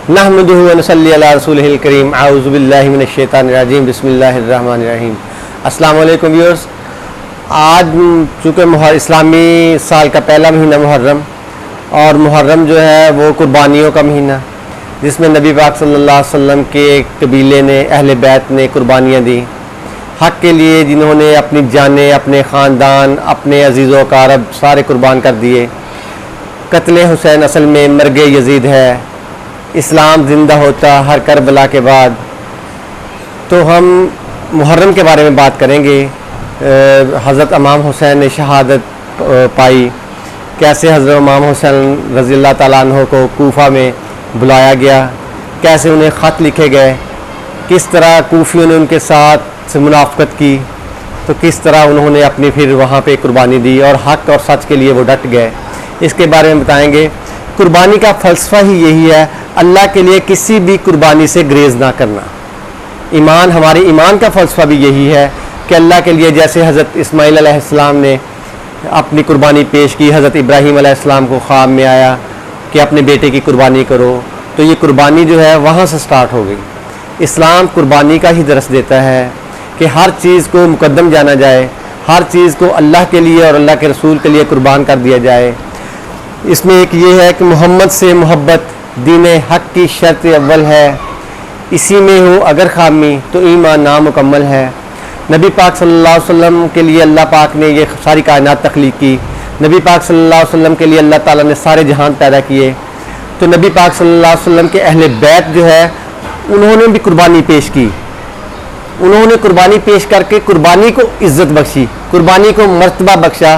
नहमदुहु व नसल्ली अला रसूलिहिल करीम आऊज़ु बिल्लाहि मिनश शैतानिर रजीम बिस्मिल्लाहिर रहमानिर रहीम। अस्सलाम वालेकुम व्यूअर्स। आज चूँकि इस्लामी साल का पहला महीना मुहर्रम, और मुहर्रम जो है वो कुर्बानियों का महीना, जिसमें नबी पाक सल्लल्लाहु अलैहि वसल्लम के एक कबीले ने, अहले बैत ने कुर्बानियाँ दी हक़ के लिए, जिन्होंने अपनी जानें, अपने ख़ानदान, अपने अज़ीज़ व अक़ारब सारे कुर्बान कर दिए। कत्ल हुसैन असल में मर्ग यजीद है। इस्लाम ज़िंदा होता हर करबला के बाद। तो हम मुहर्रम के बारे में बात करेंगे। हज़रत इमाम हुसैन ने शहादत पाई, कैसे हज़रत इमाम हुसैन रज़ियल्लाहु ताला अन्हु को कूफा में बुलाया गया, कैसे उन्हें ख़त लिखे गए, किस तरह कूफियों ने उनके साथ मुनाफ़क़त की, तो किस तरह उन्होंने अपनी फिर वहाँ पे कुर्बानी दी और हक़ और सच के लिए वो डट गए, इसके बारे में बताएंगे। कुर्बानी का फ़लसफ़ा ही यही है, अल्लाह के लिए किसी भी कुर्बानी से ग्रेज़ ना करना। ईमान, हमारे ईमान का फ़लसफ़ा भी यही है कि अल्लाह के लिए, जैसे हज़रत इस्माईल अलैहिस्सलाम ने अपनी कुर्बानी पेश की, हज़रत इब्राहीम अलैहिस्सलाम को ख़्वाब में आया कि अपने बेटे की कुर्बानी करो, तो ये कुर्बानी जो है वहाँ से स्टार्ट हो गई। इस्लाम कुर्बानी का ही दरस देता है कि हर चीज़ को मुकद्दम जाना जाए, हर चीज़ को अल्लाह के लिए और अल्लाह के रसूल के लिए कुर्बान कर दिया जाए। इसमें एक ये है कि मोहम्मद से मोहब्बत दीन हक़ की शर्त अव्वल है, इसी में हो अगर खामी तो ईमान नामुकम्मल है। नबी पाक सल्लल्लाहु अलैहि वसल्लम के लिए अल्लाह पाक ने ये सारी कायनात तख्लीक की। नबी पाक सल्लल्लाहु अलैहि वसल्लम के लिए अल्लाह ताला ने सारे जहान पैदा किए। तो नबी पाक सल्लल्लाहु अलैहि वसल्लम के अहले बैत जो है, उन्होंने भी कुर्बानी पेश की। उन्होंने कुर्बानी पेश करके कुर्बानी को इज़्ज़त बख्शी, कुर्बानी को मर्तबा बख्शा,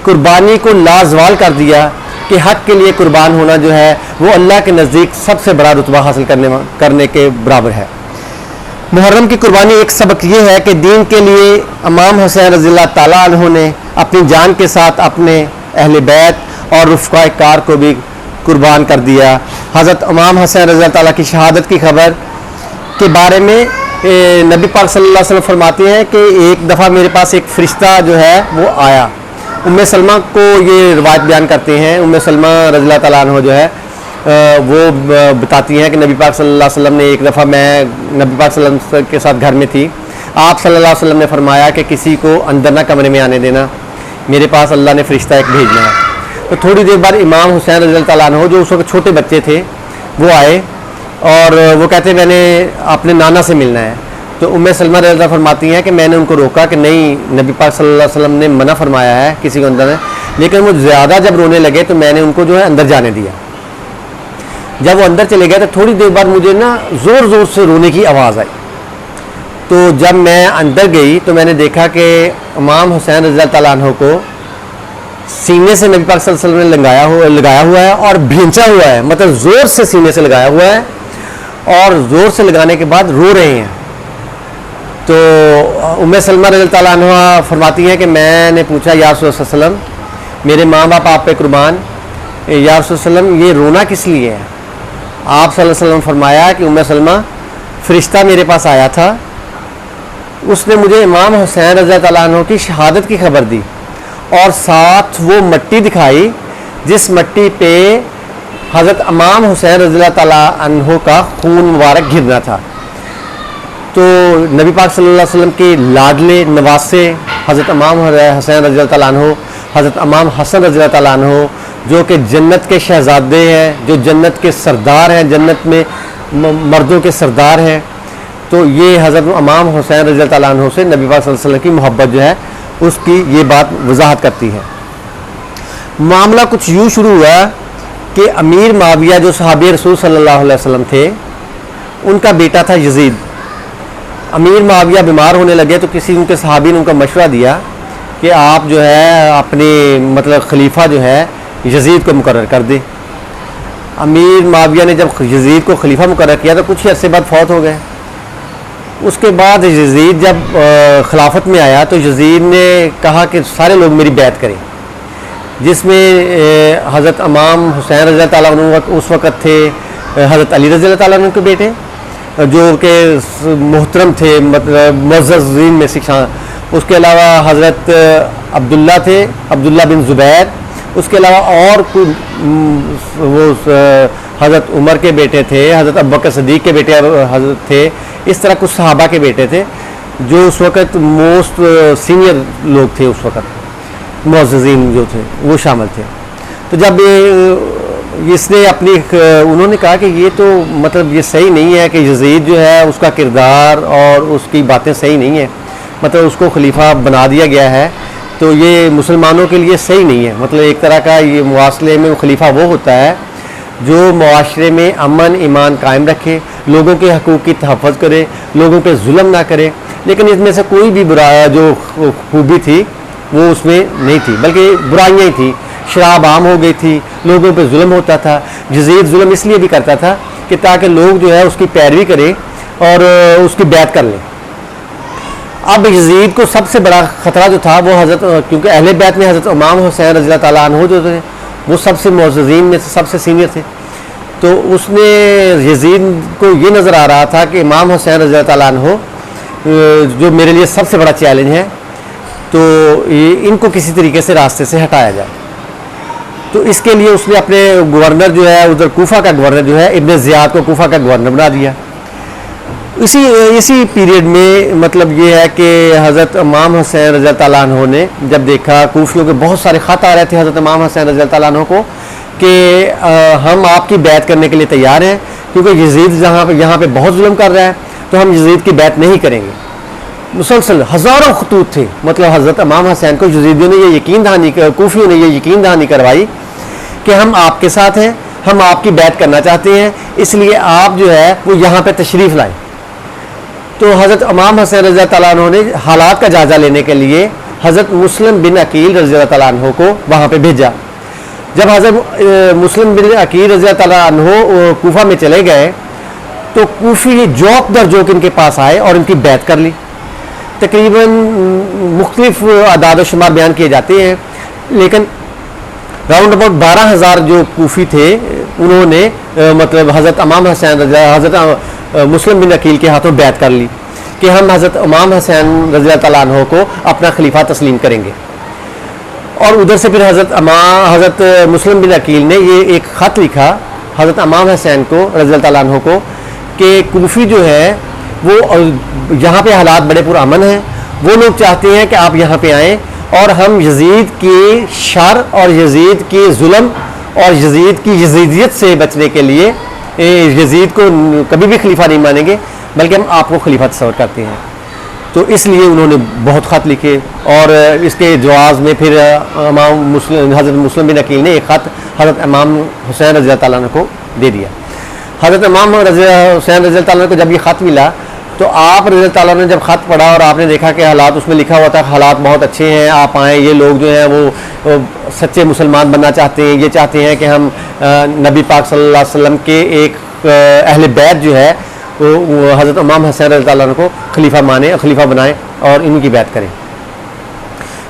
कुर्बानी को लाजवाल कर दिया कि हक़ के लिए कुर्बान होना जो है वो अल्लाह के नज़दीक सबसे बड़ा रुतबा हासिल करने के बराबर है। मुहर्रम की कुर्बानी एक सबक ये है कि दीन के लिए इमाम हुसैन रज़ियल्लाहु ताला अन्हु ने अपनी जान के साथ अपने अहले बैत और रुफ़क़ाए कार को भी कुर्बान कर दिया। हज़रत इमाम हुसैन रज़ियल्लाहु ताला की शहादत की खबर के बारे में नबी पाक सल्लल्लाहु अलैहि वसल्लम फरमाते हैं कि एक दफ़ा मेरे पास एक फ़रिश्ता जो है वो आया। उम्मे सलमा को ये रिवायत बयान करते हैं। उम्मे सलमा रज़ियल्लाहु ताला अन्हा जो है वो बताती हैं कि नबी पाक सल्लल्लाहु अलैहि वसल्लम ने एक दफ़ा, मैं नबी पाक सल्लल्लाहु अलैहि वसल्लम के साथ घर में थी, आप सल्लल्लाहु अलैहि वसल्लम ने फरमाया कि किसी को अंदर ना कमरे में आने देना, मेरे पास अल्लाह ने फ़रिश्ता एक भेजना है। तो थोड़ी देर बाद इमाम हुसैन रज़ियल्लाहु ताला अन्हु, जो उस वक्त छोटे बच्चे थे, वो आए और वो कहते मैंने अपने नाना से मिलना है। तो उम्मे सलमा रज़ियल्लाहु फरमाती हैं कि मैंने उनको रोका कि नहीं, नबी पाक सल्लल्लाहु अलैहि वसल्लम ने मना फरमाया है किसी को अंदर है, लेकिन वो ज़्यादा जब रोने लगे तो मैंने उनको जो है अंदर जाने दिया। जब वो अंदर चले गए तो थोड़ी देर बाद मुझे ना ज़ोर ज़ोर से रोने की आवाज़ आई। तो जब मैं अंदर गई तो मैंने देखा कि इमाम हुसैन रज़ियल्लाहु ताला अन्हु को सीने से नबी पाक सल्लल्लाहु अलैहि वसल्लम ने लगाया हुआ है और भींचा हुआ है, मतलब ज़ोर से सीने से लगाया हुआ है और ज़ोर से लगाने के बाद रो रहे हैं। तो उम्मे सलमा रज़ियल्लाहु ताला अन्हा फरमाती हैं कि मैंने पूछा, या रसूल सल्लल्लाहु अलैहि वसल्लम, मेरे माँ बाप आप पे कुर्बान, या रसूल सल्लल्लाहु अलैहि वसल्लम ये रोना किस लिए है? आप सल्लल्लाहु अलैहि वसल्लम फरमाया कि उम्मे सलमा, फ़रिश्ता मेरे पास आया था, उसने मुझे इमाम हुसैन रज़ियल्लाहु ताला अन्हु की शहादत की खबर दी और साथ वो मिट्टी दिखाई जिस मिट्टी पे हज़रत इमाम हुसैन रज़ियल्लाहु ताला अन्हु का खून मुबारक गिरना था। तो नबी पाक सल्लल्लाहु अलैहि वसल्लम के लाडले नवासे हज़रत इमाम हुसैन रज़ियल्लाहु ताला अन्हु, हज़रत इमाम हसन रज़ियल्लाहु ताला अन्हु, जो कि जन्नत के शहज़ादे हैं, जो जन्नत के सरदार हैं, जन्नत में मर्दों के सरदार हैं, तो ये हज़रत इमाम हुसैन रज़ियल्लाहु ताला अन्हु से नबी पाक सल्लल्लाहु अलैहि वसल्लम की मोहब्बत जो है उसकी ये बात वजाहत करती है। मामला कुछ यूँ शुरू हुआ कि अमीर माविया जो सहाबी रसूल सल्लल्लाहु अलैहि वसल्लम थे, उनका बेटा था यजीद। अमीर माविया बीमार होने लगे तो किसी उनके सहाबी ने उनका मशवरा दिया कि आप जो है अपने मतलब खलीफा जो है यजीद को मुकर्रर कर दे। अमीर माविया ने जब यजीद को खलीफा मुकर्रर किया तो कुछ ही अरसे बाद फौत हो गए। उसके बाद यजीद जब खिलाफत में आया तो यजीद ने कहा कि सारे लोग मेरी बैत करें, जिसमें हज़रत इमाम हुसैन रज़ियल्लाहु ताला अन्हु उस वक़्त थे, हज़रत अली रज़ियल्लाहु ताला अन्हु के बेटे जो कि मोहतरम थे, मतलब मुअज़्ज़ज़ीन में शिक्षा। उसके अलावा हज़रत अब्दुल्ला थे, अब्दुल्ला बिन ज़ुबैर, उसके अलावा और वो हज़रत उमर के बेटे थे, हज़रत अबू बकर सिद्दीक़ के बेटे हज़रत थे, इस तरह कुछ सहाबा के बेटे थे जो उस वक़्त मोस्ट सीनियर लोग थे, उस वक़्त मुअज़्ज़िज़ीन जो थे वो शामिल थे। तो जब इसने अपनी उन्होंने कहा कि ये तो मतलब ये सही नहीं है कि यज़ीद जो है उसका किरदार और उसकी बातें सही नहीं है, मतलब उसको खलीफा बना दिया गया है, तो ये मुसलमानों के लिए सही नहीं है। मतलब एक तरह का ये मुआसले में खलीफा वो होता है जो मुआशरे में अमन ईमान कायम रखे, लोगों के हकूक़ की तहफ़्फ़ुज़ करे, लोगों पे जुल्म ना करे। लेकिन इसमें से कोई भी बुरा जो खूबी थी वो उसमें नहीं थी, बल्कि बुराइयाँ ही थी। शराब आम हो गई थी, लोगों पे जुल्म होता था। यज़ीद जुल्म इसलिए भी करता था कि ताकि लोग जो है उसकी पैरवी करें और उसकी बैत कर लें। अब यज़ीद को सबसे बड़ा ख़तरा जो था वो हज़रत, क्योंकि अहले बैत में हज़रत इमाम हुसैन रज़ी अल्लाह तआला अन्हु जो थे वो सबसे मुअज़्ज़ज़ीन में सबसे सीनियर थे। तो उसने यज़ीद को ये नज़र आ रहा था कि इमाम हुसैन रज़ी अल्लाह तआला अन्हु जो मेरे लिए सबसे बड़ा चैलेंज है, तो इनको किसी तरीके से रास्ते से हटाया जाए। तो इसके लिए उसने अपने गवर्नर जो है उधर कूफा का गवर्नर जो है इब्न ज़ियाद को कूफा का गवर्नर बना दिया। इसी पीरियड में मतलब ये है कि हज़रत इमाम हुसैन रज़ी अल्लाह तआला अन्हु ने जब देखा कूफियों के बहुत सारे ख़त आ रहे थे हज़रत इमाम हुसैन रज़ी अल्लाह तआला अन्हु को कि हम आपकी बैत करने के लिए तैयार हैं, क्योंकि यज़ीद यहाँ पे बहुत जुल्म कर रहा है, तो हम यज़ीद की बैत नहीं करेंगे। मुसलसल हज़ारों खतूत थे, मतलब हज़रत इमाम हुसैन को यज़ीदियों ने ये यकीन दहानी, कूफियों ने ये यकीन दहानी करवाई कि हम आपके साथ हैं, हम आपकी बैत करना चाहते हैं, इसलिए आप जो है वो यहाँ पे तशरीफ़ लाएँ। तो हज़रत इमाम हुसैन रज़ी अल्लाह तआला अन्हु ने हालात का जायज़ा लेने के लिए हज़रत मुस्लिम बिन अकील रज़ी अल्लाह तआला अन्हु को वहाँ पे भेजा। जब हज़रत मुस्लिम बिन अकील रज़ी अल्लाह तआला अन्हु कूफा में चले गए तो कूफी जोक दर जोक इनके पास आए और इनकी बैत कर ली। तकरीबन मुख्तलिफ आदाद शुमार बयान किए जाते हैं, लेकिन राउंड अबाउट 12,000 जो कूफी थे उन्होंने मतलब हज़रत इमाम हुसैन हज़रत मुस्लिम बिन अकील के हाथों बैत कर ली कि हम हज़रत इमाम हुसैन रज़ी अल्लाह तआला अन्हु को अपना खलीफा तस्लीम करेंगे। और उधर से फिर हज़रत मुस्लिम बिन अकील ने ये एक ख़त लिखा हज़रत इमाम हुसैन को रज़ी अल्लाह तआला अन्हु को कि कूफी जो है वो यहाँ पे हालात बड़े पुरअमन हैं, वो लोग चाहते हैं कि आप यहाँ पे आएँ और हम यज़ीद की शर और यज़ीद की जुल्म और यज़ीद की यज़ीदियत से बचने के लिए यज़ीद को कभी भी खलीफा नहीं मानेंगे, बल्कि हम आपको खलीफा तस्वर करते हैं। तो इसलिए उन्होंने बहुत ख़त लिखे और इसके जवाब में फिर हज़रत मुस्लिम बिन अकील ने एक ख़त हज़रत इमाम हुसैन रज़ी अल्लाह तआला अन्हु को दे दिया। हज़रत इमाम हुसैन रज़ी अल्लाह तआला अन्हु को जब ये ख़त मिला तो आप रज़ी अल्लाह तआला ने जब ख़त पढ़ा और आपने देखा कि हालात उसमें लिखा हुआ था हालात बहुत अच्छे हैं, आप आएँ, ये लोग जो हैं वो सच्चे मुसलमान बनना चाहते हैं, ये चाहते हैं कि हम नबी पाक सल्लल्लाहु अलैहि वसल्लम के एक अहले बैत जो है वो हज़रत इमाम हुसैन रज़ी अल्लाह को खलीफा माने, खलीफा बनाएं और इनकी बैत करें।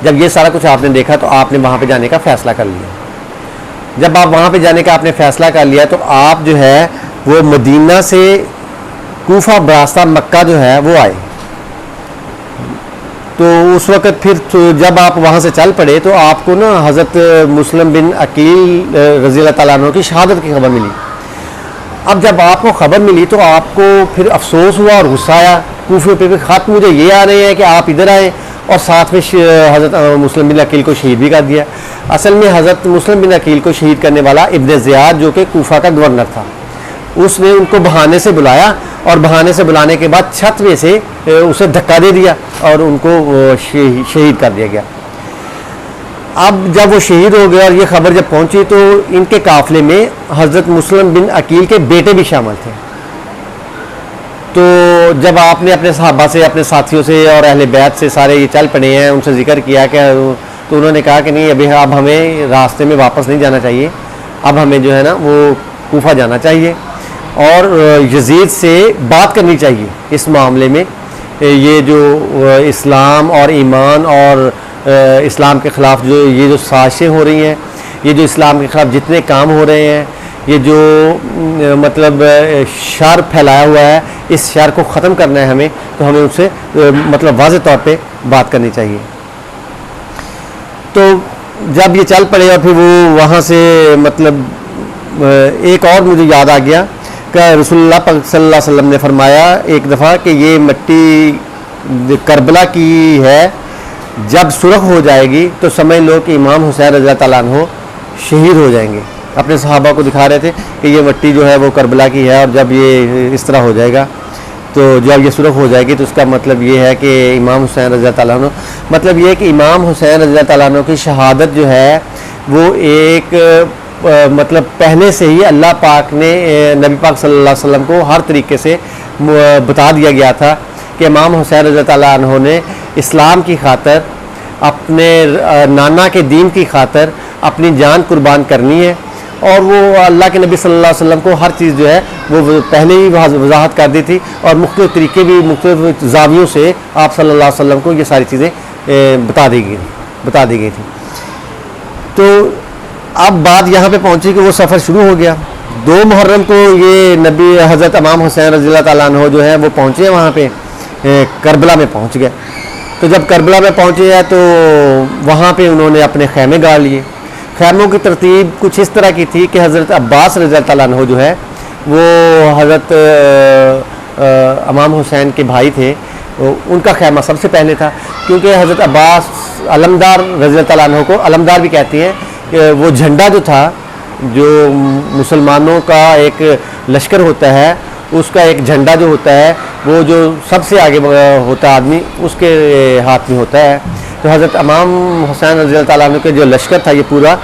जब ये सारा कुछ आपने देखा तो आपने वहाँ पे जाने का फ़ैसला कर लिया। जब आप वहाँ पे जाने का आपने फ़ैसला कर लिया तो आप जो है वो मदीना से कूफा बरास्ता मक्का जो है वो आए। तो उस वक़्त फिर जब आप वहाँ से चल पड़े तो आपको ना हज़रत मुस्लिम बिन अकील रज़ी अल्लाह तआला अन्हु की शहादत की खबर मिली। अब जब आपको खबर मिली तो आपको फिर अफसोस हुआ और गुस्सा आया। कूफे पे ख़त मुझे ये आ रहे हैं कि आप इधर आए और साथ में हज़रत मुस्लिम बिन अकील को शहीद भी कर दिया। असल में हज़रत मुस्लिम बिन अकील को शहीद करने वाला इब्न ज़ियाद जो कि कूफा का गवर्नर था, उसने उनको बहाने से बुलाया और बहाने से बुलाने के बाद छत में से उसे धक्का दे दिया और उनको शहीद कर दिया गया। अब जब वो शहीद हो गया और ये खबर जब पहुंची तो इनके काफ़िले में हज़रत मुस्लिम बिन अकील के बेटे भी शामिल थे। तो जब आपने अपने सहाबा से, अपने साथियों से और अहले बैत से सारे ये चल पड़े हैं, उनसे जिक्र किया कि तो उन्होंने कहा कि नहीं, अभी अब हमें रास्ते में वापस नहीं जाना चाहिए, अब हमें जो है ना वो कूफा जाना चाहिए और यज़ीद से बात करनी चाहिए इस मामले में। ये जो इस्लाम और ईमान और इस्लाम के ख़िलाफ़ ये जो साजिशें हो रही हैं, ये जो इस्लाम के ख़िलाफ़ जितने काम हो रहे हैं, ये जो मतलब शर फैलाया हुआ है, इस शर को ख़त्म करना है हमें, तो हमें उनसे मतलब वाज़ेह तौर पे बात करनी चाहिए। तो जब ये चल पड़े और फिर वो वहाँ से मतलब एक और मुझे याद आ गया कि रसूलुल्लाह पाक सल्लल्लाहु अलैहि वसल्लम ने फरमाया एक दफ़ा कि ये मिट्टी करबला की है, जब सुरख हो जाएगी तो समझ लो कि इमाम हुसैन रज़ी अल्लाह तआला अन्हु शहीद हो जाएंगे। अपने सहाबा को दिखा रहे थे कि ये मिट्टी जो है वो करबला की है और जब ये इस तरह हो जाएगा तो जब ये सुरख हो जाएगी तो उसका मतलब ये है कि इमाम हुसैन रज़ी अल्लाह तआला अन्हु, मतलब ये है कि इमाम हुसैन रज़ी अल्लाह तआला अन्हु की शहादत जो है वो एक मतलब पहले से ही अल्लाह पाक ने नबी पाक सल्लल्लाहु अलैहि वसल्लम को हर तरीके से बता दिया गया था कि इमाम हुसैन रज़ी अल्लाह अन्हु ने इस्लाम की खातर, अपने नाना के दीन की खातर अपनी जान कुर्बान करनी है। और वो अल्लाह के नबी सल्लल्लाहु अलैहि वसल्लम को हर चीज़ जो है वो पहले ही वजाहत कर दी थी और मुख्तलिफ तरीके भी मुख्तलिफ जावियों से आप सल्लल्लाहु अलैहि वसल्लम को ये सारी चीज़ें बता दी गई थी। तो अब बात यहाँ पे पहुँची कि वो सफ़र शुरू हो गया। 2 मुहर्रम को ये नबी हज़रत इमाम हुसैन रज़ी अल्लाह तआला अन्हु जो है वो पहुँचे वहाँ पे करबला में पहुँच गए। तो जब करबला में पहुँचे हैं तो वहाँ पे उन्होंने अपने खैमे गाड़ लिए। खैमों की तरतीब कुछ इस तरह की थी कि हज़रत अब्बास रज़ी अल्लाह तआला अन्हु जो है वो हज़रत इमाम हुसैन के भाई थे, उनका खैमा सबसे पहले था, क्योंकि हज़रत अब्बास अलमदार रज़ी अल्लाह तआला अन्हु को अलमदार भी कहती हैं कि वो झंडा जो था, जो मुसलमानों का एक लश्कर होता है उसका एक झंडा जो होता है वो जो सबसे आगे होता है आदमी उसके हाथ में होता है। तो हज़रत इमाम हुसैन रज़ी अल्लाह तआला अन्हु के जो लश्कर था, ये पूरा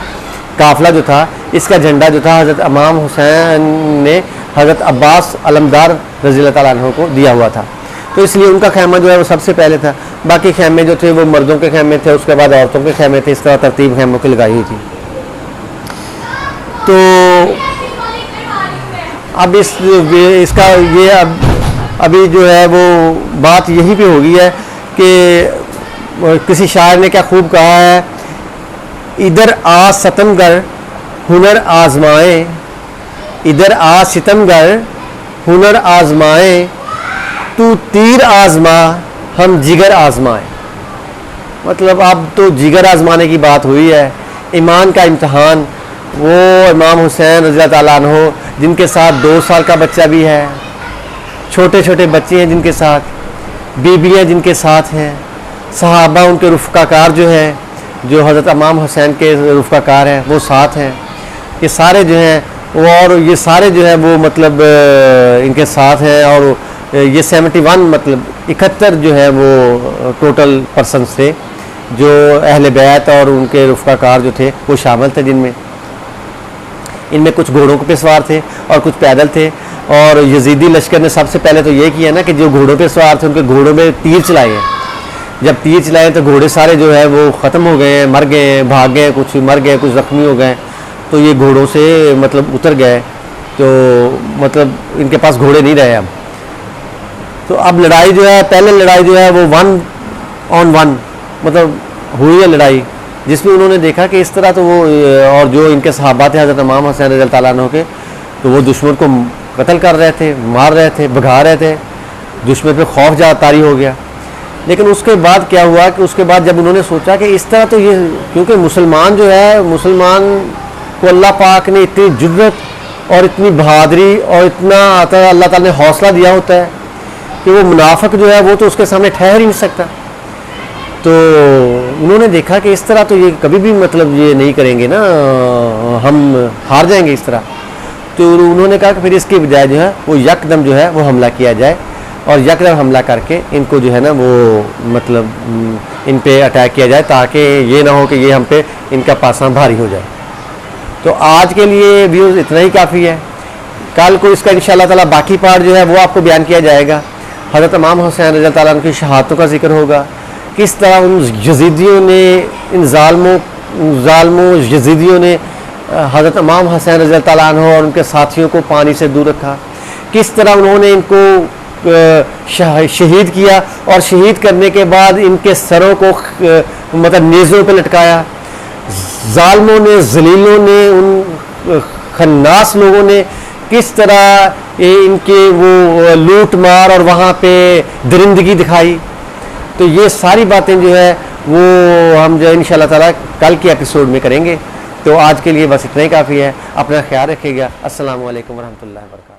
काफ़िला जो था, इसका झंडा जो था हज़रत इमाम हुसैन ने हज़रत अब्बास अलमदार रज़ी अल्लाह तआला अन्हु को दिया हुआ था। तो इसलिए उनका खैमा जो है वो सबसे पहले था। बाकी खैमे जो थे वो मर्दों के खैमे थे, उसके बाद औरतों के खैमे थे। इस तरह तरतीब खैमों की लगाई हुई थी। तो अब इसका ये अभी जो है वो बात यही पे हो गई है कि किसी शायर ने क्या खूब कहा है, इधर आ सितमगर हुनर आजमाए, इधर आ सितमगर हुनर आजमाए, तू तीर आजमा हम जिगर आजमाए। मतलब अब तो जिगर आजमाने की बात हुई है, ईमान का इम्तहान। वो इमाम हुसैन रज़ी अल्लाह तआला अन्हु जिनके साथ 2 साल का बच्चा भी है, छोटे छोटे बच्चे हैं जिनके साथ, बीबियाँ जिनके साथ हैं, सहाबा उनके रुफ़काकार जो है, जो हज़रत इमाम हुसैन के रुफ़काकार हैं वो साथ हैं। ये सारे जो हैं वो, और ये सारे जो है वो मतलब इनके साथ हैं। और ये 71 मतलब 71 जो है वो टोटल पर्सन थे जो अहले बैत और उनके रुफ़काकार जो थे वो शामिल थे, जिनमें इनमें कुछ घोड़ों पे सवार थे और कुछ पैदल थे। और यजीदी लश्कर ने सबसे पहले तो ये किया ना कि जो घोड़ों पे सवार थे उनके घोड़ों में तीर चलाए हैं। जब तीर चलाए तो घोड़े सारे जो है वो ख़त्म हो गए हैं, मर गए हैं, भाग गए, कुछ मर गए, कुछ ज़ख्मी हो गए। तो ये घोड़ों से मतलब उतर गए, तो मतलब इनके पास घोड़े नहीं रहे अब। तो अब लड़ाई जो है, पहले लड़ाई जो है वो 1 on 1 मतलब हुई है लड़ाई, जिसमें उन्होंने देखा कि इस तरह तो वो, और जो इनके सहाबा थे हज़रत इमाम हुसैन रज़ी अल्लाह तआला अन्हु के, तो वो दुश्मन को कत्ल कर रहे थे, मार रहे थे, भगा रहे थे। दुश्मन पे खौफ जा तारी हो गया। लेकिन उसके बाद क्या हुआ कि उसके बाद जब उन्होंने सोचा कि इस तरह तो ये, क्योंकि मुसलमान जो है, मुसलमान को अल्लाह पाक ने इतनी जुर्रत और इतनी बहादुरी और इतना अल्लाह ताला ने हौसला दिया होता है कि वो मुनाफिक जो है वो तो उसके सामने ठहर ही नहीं सकता। तो उन्होंने देखा कि इस तरह तो ये कभी भी मतलब ये नहीं करेंगे ना, हम हार जाएंगे इस तरह। तो उन्होंने कहा कि फिर इसके बजाय जो है वो यकदम जो है वो हमला किया जाए, और यकदम हमला करके इनको जो है ना वो मतलब इन पे अटैक किया जाए, ताकि ये ना हो कि ये हम पे इनका पासा भारी हो जाए। तो आज के लिए व्यूज़ इतना ही काफ़ी है। कल को इसका इंशाअल्लाह ताला बाकी पार्ट जो है वो आपको बयान किया जाएगा। हज़रत इमाम हुसैन रज़ी अल्लाह तआला अन्हु की शहादतों का जिक्र होगा, किस तरह उन यजीदियों ने, इन ज़ालिमों यजीदियों ने हज़रत इमाम हुसैन रज़ी अल्लाह तआला अन्हु और उनके साथियों को पानी से दूर रखा, किस तरह उन्होंने इनको शहीद किया, और शहीद करने के बाद इनके सरों को मतलब नेज़ों पे लटकाया। ज़ालिमों ने, जलीलों ने, उन खन्नास लोगों ने किस तरह इनके वो लूट मार और वहाँ पे दरिंदगी दिखाई। तो ये सारी बातें जो है वो हम जो इंशाल्लाह ताला कल के एपिसोड में करेंगे। तो आज के लिए बस इतना ही काफ़ी है। अपना ख्याल रखिएगा। अस्सलामु अलैकुम वरहमतुल्लाहि वबरकातुहू।